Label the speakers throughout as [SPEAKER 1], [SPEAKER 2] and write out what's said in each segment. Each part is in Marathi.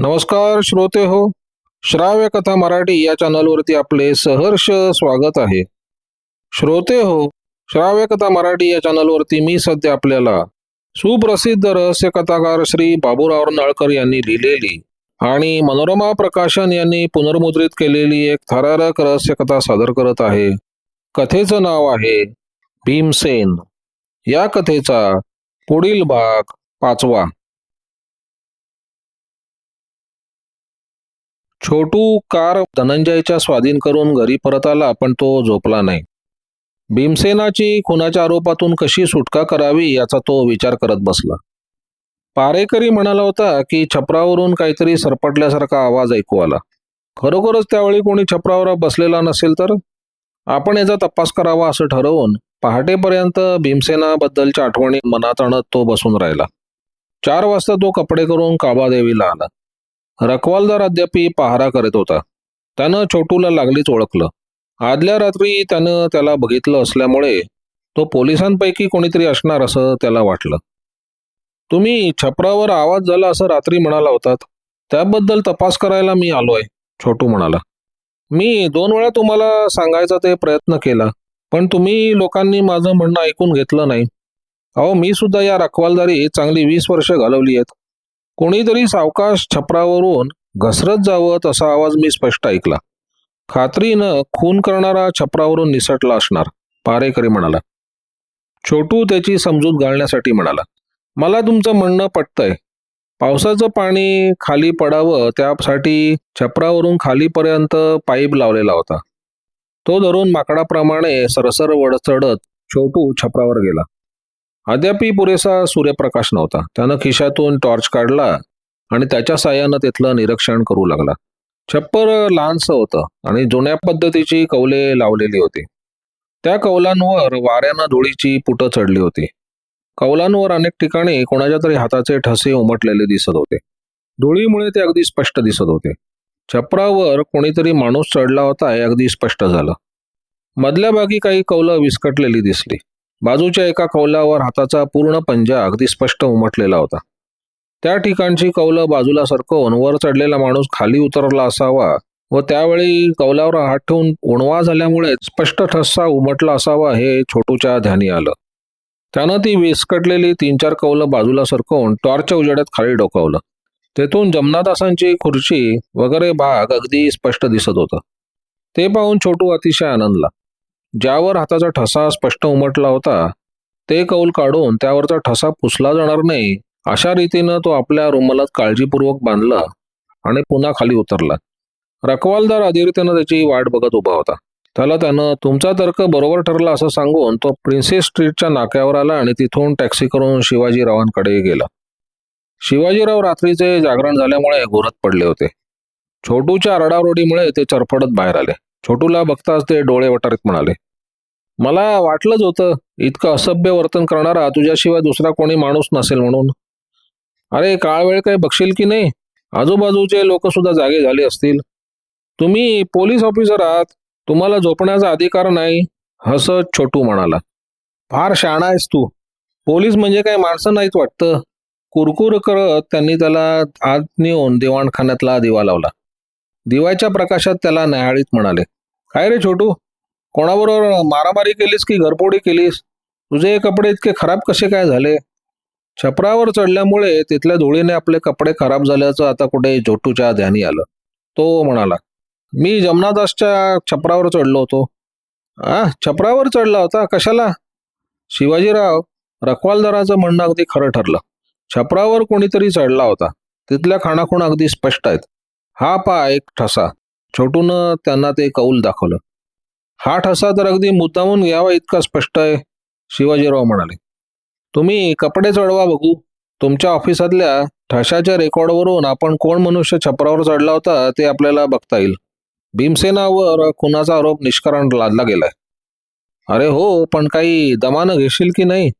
[SPEAKER 1] नमस्कार श्रोते हो. श्राव्य कथा मराठी या चॅनलवरती आपले सहर्ष स्वागत आहे. श्रोते हो, श्राव्य कथा मराठी या चॅनलवरती मी सध्या आपल्याला सुप्रसिद्ध रहस्य कथाकार श्री बाबूराव नळकर यांनी लिहिलेली आणि मनोरमा प्रकाशन यांनी पुनर्मुद्रित केलेली एक थरारक रहस्य कथा सादर करत आहे. कथेचं नाव आहे भीमसेन. या कथेचा पुढील भाग 5वा. छोटू कार धनंजयच्या स्वाधीन करून घरी परत आला, पण तो झोपला नाही. भीमसेनाची खुनाच्या आरोपातून कशी सुटका करावी याचा तो विचार करत बसला. पारेकरी म्हणाला होता की छपरावरून काहीतरी सरपटल्यासारखा आवाज ऐकू आला. खरोखरच त्यावेळी कोणी छपरावर बसलेला नसेल तर आपण याचा तपास करावा असं ठरवून पहाटेपर्यंत भीमसेनाबद्दलच्या आठवणी मनात आणत तो बसून राहिला. 4 वाजता तो कपडे करून काबादेवीला आला. रखवालदार अद्यापी पहारा करत होता. त्यानं छोटूला लागलीच ओळखलं. आदल्या रात्री त्यानं त्याला बघितलं असल्यामुळे तो पोलिसांपैकी कोणीतरी असणार असं त्याला वाटलं. तुम्ही छपरावर आवाज झाला असं रात्री म्हणाला होतात, त्याबद्दल तपास करायला मी आलोय, छोटू म्हणाला. मी 2 वेळा तुम्हाला सांगायचा ते प्रयत्न केला, पण तुम्ही लोकांनी माझं म्हणणं ऐकून घेतलं नाही. अहो, मी सुद्धा या रखवालदारी चांगली 20 वर्ष घालवली आहेत. कोणीतरी सावकाश छपरावरून घसरत जावं तसा आवाज मी स्पष्ट ऐकला. खात्रीनं खून करणारा छपरावरून निसटला असणार, पारेकरी म्हणाला. छोटू त्याची समजूत घालण्यासाठी म्हणाला, मला तुमचं म्हणणं पटतंय. पावसाचं पाणी खाली पडावं त्यासाठी छपरावरून खालीपर्यंत पाईप लावलेला होता. तो धरून माकडाप्रमाणे सरसर वडत चढत छोटू छपरावर गेला. अद्यापी पुरेसा सूर्यप्रकाश नव्हता. त्यानं खिशातून टॉर्च काढला आणि त्याच्या साह्यानं तिथलं निरीक्षण करू लागला. छप्पर लहानसं होतं आणि जुन्या पद्धतीची कौले लावलेली होती. त्या कौलांवर वाऱ्यानं धुळीची पुटं चढली होती. कौलांवर अनेक ठिकाणी कोणाच्या तरी हाताचे ठसे उमटलेले दिसत होते. धुळीमुळे ते अगदी स्पष्ट दिसत होते. छपरावर कोणीतरी माणूस चढला होता हे अगदी स्पष्ट झालं. मधल्या भागी काही कौलं विस्कटलेली दिसली. बाजूच्या एका कौलावर हाताचा पूर्ण पंजा अगदी स्पष्ट उमटलेला होता. त्या ठिकाणची कौलं बाजूला सरकवून वर चढलेला माणूस खाली उतरला असावा व त्यावेळी कौलावर हात ठेवून उणवा झाल्यामुळे स्पष्ट ठसा उमटला असावा हे छोटूच्या ध्यानी आलं. त्यानं ती विस्कटलेली 3-4 कौलं बाजूला सरकवून टॉर्चच्या उजेडात खाली डोकावलं. तेथून जमनादासांची खुर्ची वगैरे भाग अगदी स्पष्ट दिसत होतं. ते पाहून छोटू अतिशय आनंदला. ज्यावर हाताचा ठसा स्पष्ट उमटला होता ते कौल काढून त्यावरचा ठसा पुसला जाणार नाही अशा रीतीनं तो आपल्या रुमालात काळजीपूर्वक बांधला आणि पुन्हा खाली उतरला. रखवालदार अधीरतेनं त्याची वाट बघत उभा होता. त्यानं तुमचा तर्क बरोबर ठरला असं सांगून तो प्रिन्सेस स्ट्रीटच्या नाक्यावर आला आणि तिथून टॅक्सी करून शिवाजीरावांकडे गेला. शिवाजीराव रात्रीचे जागरण झाल्यामुळे घोरत पडले होते. छोटूच्या आरडाओरडीमुळे ते चरफडत बाहेर आले. छोटूला बघताच ते डोळे वटारीत म्हणाले, मला वाटलंच होतं इतकं असभ्य वर्तन करणारा तुझ्याशिवाय दुसरा कोणी माणूस नसेल म्हणून. अरे, काळ वेळ काही बघशील की नाही? आजूबाजूचे लोक सुद्धा जागे झाले असतील. तुम्ही पोलीस ऑफिसर आहात, तुम्हाला झोपण्याचा अधिकार नाही, हसत छोटू म्हणाला. फार शहाणा आहेस तू. पोलीस म्हणजे काही माणसं नाहीत वाटतं. कुरकुर करत त्यांनी त्याला आत नेऊन दिवाणखान्यातला दिवा लावला. दिव्याच्या प्रकाशात त्याला न्याहाळीत म्हणाले, काय रे छोटू, कोणाबरोबर मारामारी केलीस की घरफोडी केलीस? तुझे कपडे इतके खराब कसे काय झाले? छपरावर चढल्यामुळे तिथल्या धुळीने आपले कपडे खराब झाल्याचं आता कुठे छोटूच्या ध्यानी आलं. तो म्हणाला, मी जमनादासच्या छपरावर चढलो होतो. छपरावर चढला होता? कशाला? शिवाजीराव, रखवालदाराचं म्हणणं अगदी खरं ठरलं. छपरावर कोणीतरी चढला होता. तिथल्या खाणाखुणा अगदी स्पष्ट आहेत. हा पा एक ठसा. छोटूनं त्यांना ते कौल दाखवलं. हा ठसा तर अगदी मुद्दामून घ्यावा इतका स्पष्ट आहे, शिवाजीराव म्हणाले. तुम्ही कपडे चढवा बघू. तुमच्या ऑफिसातल्या ठशाच्या रेकॉर्डवरून आपण कोण मनुष्य छपरावर चढला होता ते आपल्याला बघता येईल. भीमसेनावर खुनाचा आरोप निष्कारण लादला गेलाय. अरे हो, पण काही दमानं घेशील की नाही?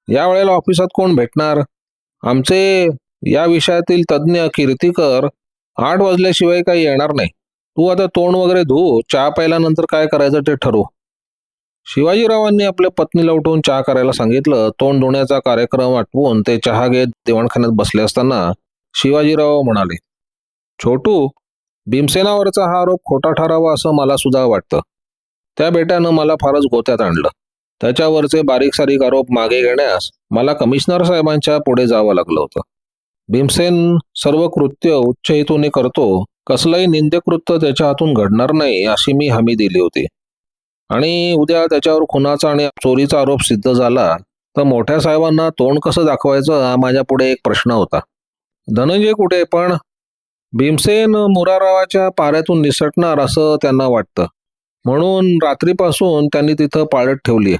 [SPEAKER 1] या वेळेला ऑफिसात कोण भेटणार? आमचे या विषयातील तज्ज्ञ कीर्तिकर 8 वाजल्याशिवाय काही येणार नाही. तू आता तोंड वगैरे धू, चहा प्यायल्यानंतर काय करायचं ते ठरवू. शिवाजीरावांनी आपल्या पत्नीला उठवून चहा करायला सांगितलं. तोंड धुण्याचा कार्यक्रम आटवून ते चहा घेत दिवाणखान्यात बसले असताना शिवाजीराव म्हणाले, छोटू, भीमसेनावरचा हा आरोप खोटा ठरावा असं मला सुद्धा वाटतं. त्या बेट्यानं मला फारच गोत्यात आणलं. त्याच्यावरचे बारीक सारीक आरोप मागे घेण्यास मला कमिशनर साहेबांच्या पुढे जावं लागलं होतं. भीमसेन सर्व कृत्य उच्च हेतूने करतो, कसलंही निंदकृत्य त्याच्या हातून घडणार नाही अशी मी हमी दिली होती. आणि उद्या त्याच्यावर खुनाचा आणि चोरीचा आरोप सिद्ध झाला तर मोठ्या साहेबांना तोंड कसं दाखवायचं हा माझ्या पुढे एक प्रश्न होता. धनंजय कुठे? पण भीमसेन मुरारावाच्या पाऱ्यातून निसटणार असं त्यांना वाटतं, म्हणून रात्रीपासून त्यांनी तिथं पाळत ठेवली आहे.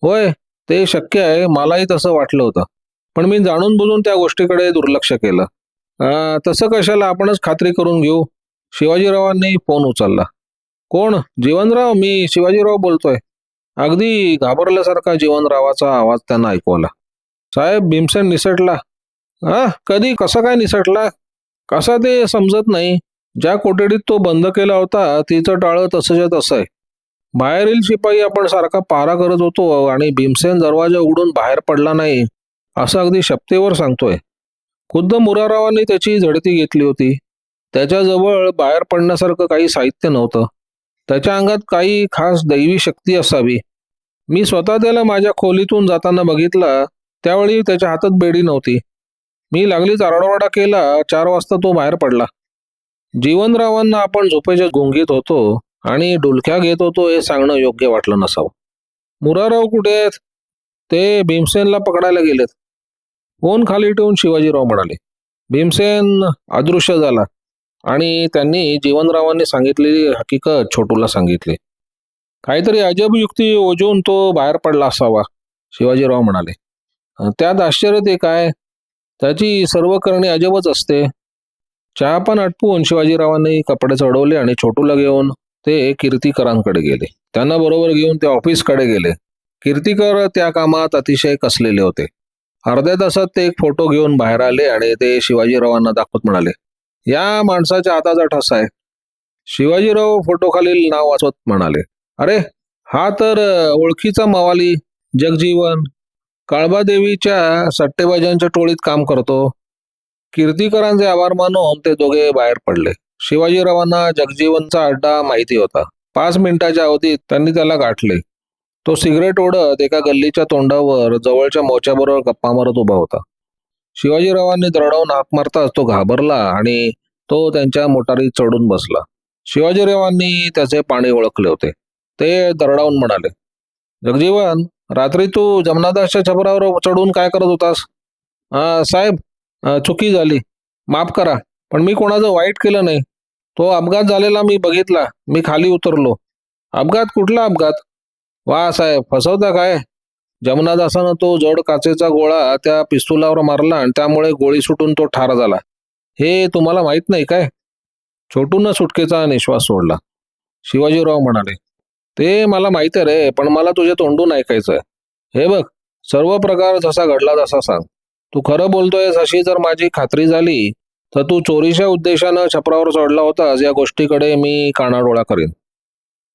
[SPEAKER 1] होय, ते शक्य आहे. मलाही तसं वाटलं होतं, पण मी जाणून बुजून त्या गोष्टीकडे दुर्लक्ष केलं. तसं कशाला, आपणच खात्री करून घेऊ. शिवाजीरावांनी फोन उचलला. कोण? जीवनराव, मी शिवाजीराव बोलतोय. अगदी घाबरल्यासारखा जीवनरावाचा आवाज त्यांना ऐकू आला. साहेब, भीमसेन निसटला. कधी? कसा काय निसटला? कसा ते समजत नाही. ज्या कोठडीत तो बंद केला होता तिचं टाळं तसंच्या तसं आहे. बाहेरील शिपाई आपण सारखा पारा करत होतो आणि भीमसेन दरवाजा उघडून बाहेर पडला नाही असं अगदी शपथेवर सांगतोय. खुद्द मुरारावांनी त्याची झडती घेतली होती. त्याच्याजवळ बाहेर पडण्यासारखं काही साहित्य नव्हतं. त्याच्या अंगात काही खास दैवी शक्ती असावी. मी स्वतः त्याला माझ्या खोलीतून जाताना बघितला, त्यावेळी त्याच्या हातात बेडी नव्हती. मी लागलीच आरडाओरडा केला. 4 वाजता तो बाहेर पडला. जीवनरावांना आपण झोपेच्या गुंगीत होतो आणि डुलक्या घेत होतो हे सांगणं योग्य वाटलं नसावं. मुराराव कुठे आहेत? ते भीमसेनला पकडायला गेलेत. फोन खाली ठेवून शिवाजीराव म्हणाले. भीमसेन अदृश्य झाला आणि त्यांनी जीवनरावांनी सांगितलेली हकीकत छोटूला सांगितली. काहीतरी अजब युक्ती ओजून तो बाहेर पडला असावा, शिवाजीराव म्हणाले. त्यात आश्चर्य ते काय? त्याची सर्व करणी अजबच असते. चहा पण आटपून शिवाजीरावांनी कपडे चढवले आणि छोटूला घेऊन ते कीर्तिकरांकडे गेले. त्यांना बरोबर घेऊन ते ऑफिसकडे गेले. कीर्तिकर त्या कामात अतिशय कसलेले होते. अर्ध्या तासात ते एक फोटो घेऊन बाहेर आले आणि ते शिवाजीरावांना दाखवत म्हणाले, या माणसाच्या हाताचा ठसा आहे. शिवाजीराव फोटोखालील नाव वाचवत म्हणाले, अरे, हा तर ओळखीचा मवाली जगजीवन, काळबादेवीच्या सट्टेबाजांच्या टोळीत काम करतो. कीर्तिकरांचे आभार मानून ते दोघे बाहेर पडले. शिवाजीरावांना जगजीवनचा अड्डा माहिती होता. 5 मिनिटाच्या अवधीत त्यांनी त्याला गाठले. तो सिगरेट ओढत एका गल्लीच्या तोंडावर जवळच्या मोच्याबरोबर गप्पा मारत उभा होता. शिवाजीरावांनी दरडावून हाक मारताच तो घाबरला आणि तो त्यांच्या मोटारीत चढून बसला. शिवाजीरावांनी त्याचे पाणी ओळखले होते. ते दरडावून म्हणाले, जगजीवन, रात्री तू जमनादासच्या छपरावर चढून काय करत होतास? साहेब, चुकी झाली, माफ करा, पण मी कोणाचं वाईट केलं नाही. तो अपघात झालेला मी बघितला. मी खाली उतरलो. अपघात? कुठला अपघात? वा साहेब, फसवता काय? जमनादासानं तो जड काचेचा गोळा त्या पिस्तुलावर मारला आणि त्यामुळे गोळी सुटून तो ठार झाला. हे तुम्हाला माहित नाही काय? छोटून सुटकेचा निश्वास सोडला. शिवाजीराव म्हणाले, ते मला माहिती आहे रे, पण मला तुझ्या तोंडून ऐकायचंय. हे बघ, सर्व प्रकार जसा घडला तसा सांग. तू खरं बोलतोयस अशी जर माझी खात्री झाली तर तू चोरीच्या उद्देशानं छपरावर चढला होतास या गोष्टीकडे मी कानाडोळा करीन.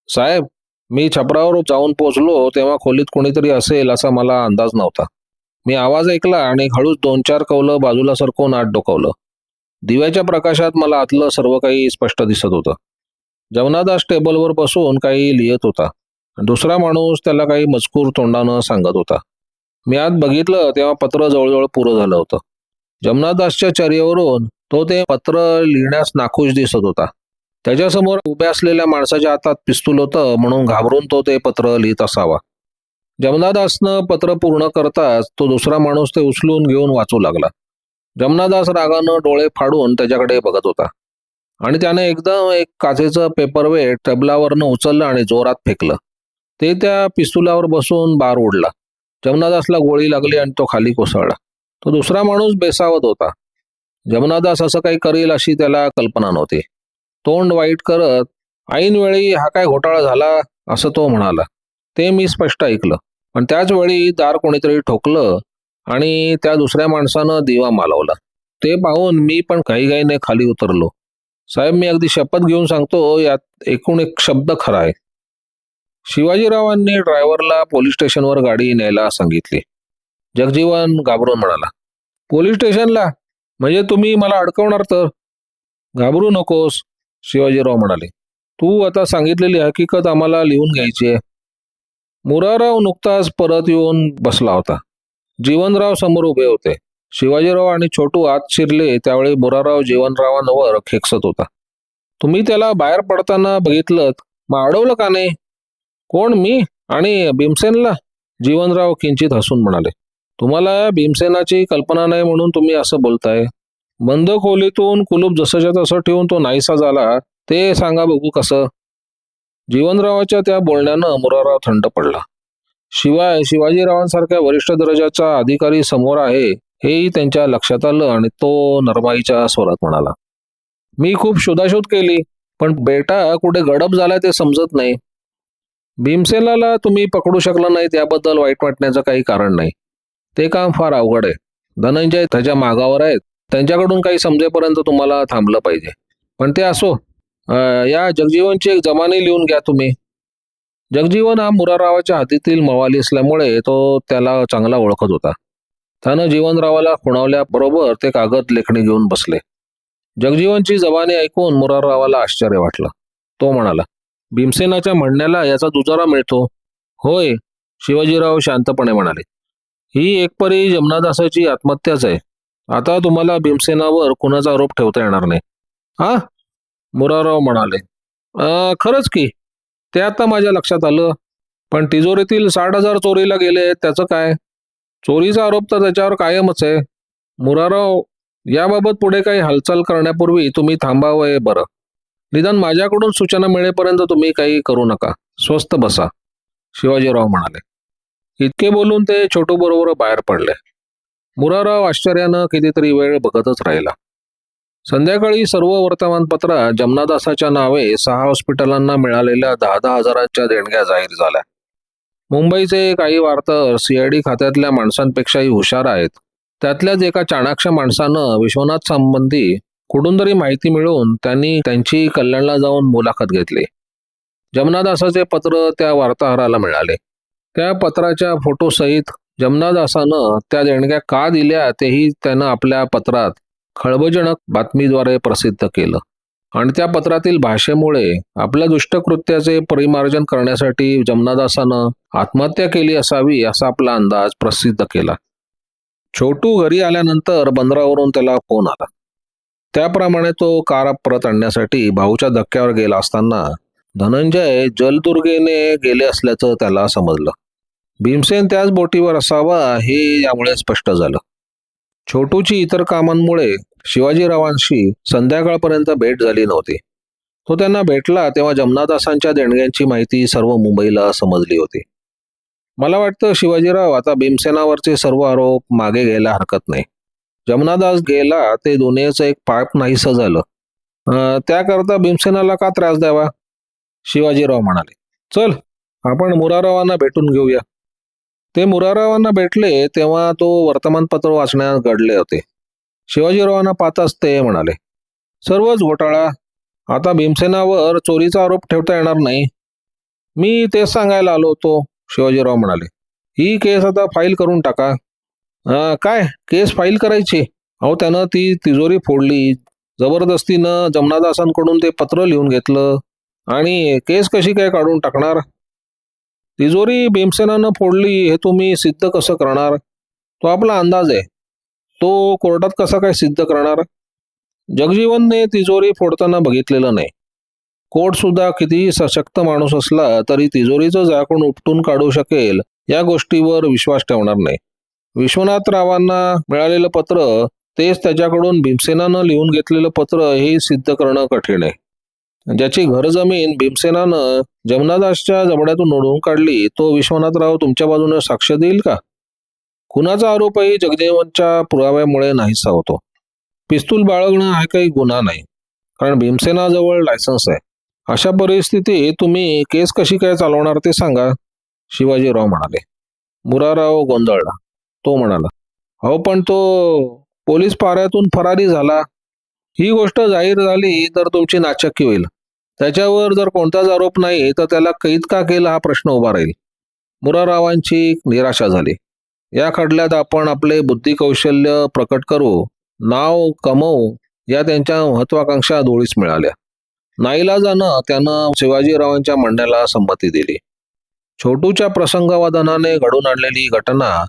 [SPEAKER 1] साहेब, मी छपरावर जाऊन पोचलो तेव्हा खोलीत कोणीतरी असेल असा मला अंदाज नव्हता. मी आवाज ऐकला आणि हळूच 2-4 कौलं बाजूला सरकवून आत डोकावलं. दिव्याच्या प्रकाशात मला आतलं सर्व काही स्पष्ट दिसत होतं. जमनादास टेबलवर बसून काही लिहित होता. दुसरा माणूस त्याला काही मजकूर तोंडानं सांगत होता. मी आत बघितलं तेव्हा पत्र जवळजवळ पुरं झालं होतं. जमनादासच्या चर्येवरून तो ते पत्र लिहिण्यास नाखुश दिसत होता. त्याच्यासमोर उभ्या असलेल्या माणसाच्या हातात पिस्तूल होतं, म्हणून घाबरून तो ते पत्र लिहित असावा. जमनादासनं पत्र पूर्ण करताच तो दुसरा माणूस ते उचलून घेऊन वाचू लागला. जमनादास रागानं डोळे फाडून त्याच्याकडे बघत होता आणि त्याने एकदम एक काचेचं पेपरवेट टेबलावरनं उचललं आणि जोरात फेकलं. ते त्या पिस्तुलावर बसून बार उडला. जमनादासला गोळी लागली आणि तो खाली कोसळला. तो दुसरा माणूस बेसावत होता. जमनादास असं काही करेल अशी त्याला कल्पना नव्हती. तोंड वाईट करत, ऐनवेळी हा काय घोटाळा झाला असं तो म्हणाला. ते मी स्पष्ट ऐकलं. पण त्याच वेळी दार कोणीतरी ठोकलं आणि त्या दुसऱ्या माणसानं दिवा मालवला. ते पाहून मी पण घाईघाईने खाली उतरलो. साहेब, मी अगदी शपथ घेऊन सांगतो, यात एकूण एक शब्द खरा आहे. शिवाजीरावांनी ड्रायव्हरला पोलीस स्टेशनवर गाडी न्यायला सांगितली. जगजीवन घाबरून म्हणाला, पोलीस स्टेशनला? म्हणजे तुम्ही मला अडकवणार तर? घाबरू नकोस, शिवाजीराव म्हणाले. तू आता सांगितलेली हकीकत आम्हाला लिहून घ्यायची आहे. मुराराव नुकताच परत येऊन बसला होता. जीवनराव समोर उभे होते. शिवाजीराव आणि छोटू आत शिरले त्यावेळी मुराराव जीवनरावांवर खेकसत होता. तुम्ही त्याला बाहेर पडताना बघितलं, मग अडवलं का नाही? कोण, मी आणि भीमसेनला? जीवनराव किंचित हसून म्हणाले. तुम्हाला भीमसेनाची कल्पना नाही म्हणून तुम्ही असं बोलताय. बंद खोलीतून कुलूप जसंच्या तसं ठेवून तो नाहीसा झाला, ते सांगा बघू कसं? जीवनरावाच्या त्या बोलण्यानं मुराराव थंड पडला. शिवाय शिवाजीरावांसारख्या वरिष्ठ दर्जाचा अधिकारी समोर आहे हेही त्यांच्या लक्षात आलं आणि तो नरमाईच्या स्वरात म्हणाला. मी खूप शोधाशोध केली, पण बेटा कुठे गडप झालाय ते समजत नाही. भीमसेनाला तुम्ही पकडू शकला नाही त्याबद्दल वाईट वाटण्याचं काही कारण नाही. ते काम फार अवघड आहे. धनंजय त्याच्या मागावर आहेत. त्यांच्याकडून काही समजेपर्यंत तुम्हाला थांबलं पाहिजे. पण ते असो, या जगजीवनची एक जमानी लिहून घ्या तुम्ही. जगजीवन हा मुरारावाच्या हातीतील मवाली असल्यामुळे तो त्याला चांगला ओळखत होता. त्यानं जीवनरावाला खुणावल्याबरोबर ते कागद लेखणी घेऊन बसले. जगजीवनची जबानी ऐकून मुरारावाला आश्चर्य वाटलं. तो म्हणाला, भीमसेनाच्या म्हणण्याला याचा दुजारा मिळतो. होय, शिवाजीराव शांतपणे म्हणाले. ही एकपरी जमनादासाची आत्महत्याच आहे. आता तुम्हाला भीमसेनावर कुणाचा आरोप ठेवता येणार नाही. हा, मुराराव म्हणाले. खरंच की, ते आता माझ्या लक्षात आलं. पण तिजोरीतील 60,000 चोरीला गेले त्याचं काय? चोरीचा आरोप तर त्याच्यावर कायमच आहे. मुराराव, याबाबत पुढे काही हालचाल करण्यापूर्वी तुम्ही थांबावं बरं. निदान माझ्याकडून सूचना मिळेपर्यंत तुम्ही काही करू नका. स्वस्थ बसा, शिवाजीराव म्हणाले. इतके बोलून ते छोटू बरोबर बाहेर पडले. मुराराव आश्चर्यानं कितीतरी वेळ बघतच राहिला. संध्याकाळी सर्व वर्तमानपत्रात जमनादासाच्या नावे 6 हॉस्पिटलांना मिळालेल्या 10-10 हजारांच्या देणग्या जाहीर झाल्या. मुंबईचे काही वार्ताहर CID खात्यातल्या माणसांपेक्षाही हुशार आहेत. त्यातल्याच एका चाणाक्ष माणसानं विश्वनाथ संबंधी कुठून तरी माहिती मिळवून त्यांनी त्यांची कल्याणला जाऊन मुलाखत घेतली. जमनादासाचे पत्र त्या वार्ताहराला मिळाले. त्या पत्राच्या फोटोसहित जमनादासानं त्या देणग्या का दिल्या तेही त्यानं आपल्या पत्रात खळबळजनक बातमीद्वारे प्रसिद्ध केलं. आणि त्या पत्रातील भाषेमुळे आपल्या दुष्टकृत्याचे परिमार्जन करण्यासाठी जमनादासानं आत्महत्या केली असावी असा आपला अंदाज प्रसिद्ध केला. छोटू घरी आल्यानंतर बंदरावरून त्याला फोन आला. त्याप्रमाणे तो कार परत आणण्यासाठी भाऊच्या धक्क्यावर गेला असताना धनंजय जलदुर्गेने गेले असल्याचं त्याला समजलं. भीमसेन त्याच बोटीवर असावा हे यामुळे स्पष्ट झालं. छोटूची इतर कामांमुळे शिवाजीरावांशी संध्याकाळपर्यंत भेट झाली नव्हती. तो त्यांना भेटला तेव्हा जमनादासांच्या देणग्यांची माहिती सर्व मुंबईला समजली होती. मला वाटतं शिवाजीराव, आता भीमसेनावरचे सर्व आरोप मागे घ्यायला हरकत नाही. जमनादास गेला ते दुनियेचं एक पाप नाहीसं झालं. त्याकरता भीमसेनाला का त्रास द्यावा? शिवाजीराव म्हणाले. चल, आपण मुरारावांना भेटून घेऊया. ते मुरारावांना भेटले तेव्हा तो वर्तमानपत्र वाचण्यात गडले होते. शिवाजीरावांना पाहताच ते म्हणाले, सर्वच घोटाळा. आता भीमसेनावर चोरीचा आरोप ठेवता येणार नाही. मी तेच सांगायला आलो होतो, शिवाजीराव म्हणाले. ही केस आता फाईल करून टाका. काय केस फाईल करायची? अहो, त्यानं ती तिजोरी फोडली. जबरदस्तीनं जमनादासांकडून ते पत्र लिहून घेतलं आणि केस कशी काय काढून टाकणार? तिजोरी भीमसेनानं फोडली हे तुम्ही सिद्ध कसं करणार? तो आपला अंदाज आहे. तो कोर्टात कसा काय सिद्ध करणार? जगजीवनने तिजोरी फोडताना बघितलेलं नाही. कोर्ट सुद्धा कितीही सशक्त माणूस असला तरी तिजोरीचं झाकून उपटून काढू शकेल या गोष्टीवर विश्वास ठेवणार नाही. विश्वनाथरावांना मिळालेलं पत्र तेच त्याच्याकडून भीमसेनानं लिहून घेतलेलं पत्र हे सिद्ध करणं कठीण आहे. ज्याची घरजमीन भीमसेनानं जमनादासच्या जबड्यातून ओढून काढली तो विश्वनाथराव तुमच्या बाजूने साक्ष देईल का? खुनाचा आरोपही जगजीवनच्या पुराव्यामुळे नाहीसा होतो. पिस्तूल बाळगणं हा काही गुन्हा नाही, कारण भीमसेनाजवळ लायसन्स आहे. अशा परिस्थितीत तुम्ही केस कशी काय चालवणार ते सांगा, शिवाजीराव म्हणाले. मुराराव गोंधळला. तो म्हणाला, अहो, पण तो पोलीस पाऱ्यातून फरारी झाला. ही गोष्ट जाहीर झाली तर तुमची नाचक्की होईल. त्याच्यावर जर कोणताच आरोप नाही तर त्याला कैद का केला हा प्रश्न उभा राहील. मुरारावांची निराशा झाली. या खटल्यात आपण आपले बुद्धिकौशल्य प्रकट करू, नाव कमवू या त्यांच्या महत्वाकांक्षा डोळीस मिळाल्या. नाईलाजानं त्यानं शिवाजीरावांच्या म्हणण्याला संमती दिली. छोटूच्या प्रसंगवादनाने घडून आणलेली घटना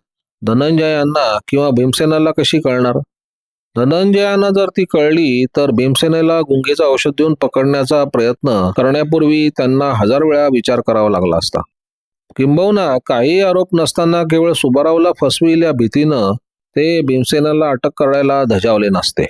[SPEAKER 1] धनंजयांना किंवा भीमसेनाला कशी कळणार? धनंजयांना जर ती कळली तर भीमसेनेला गुंगीचं औषध देऊन पकडण्याचा प्रयत्न करण्यापूर्वी त्यांना 1000 वेळा विचार करावा लागला असता. किंबहुना काही आरोप नसताना केवळ सुबारावला फसविल या भीतीनं ते भीमसेनाला अटक करायला धजावले नसते.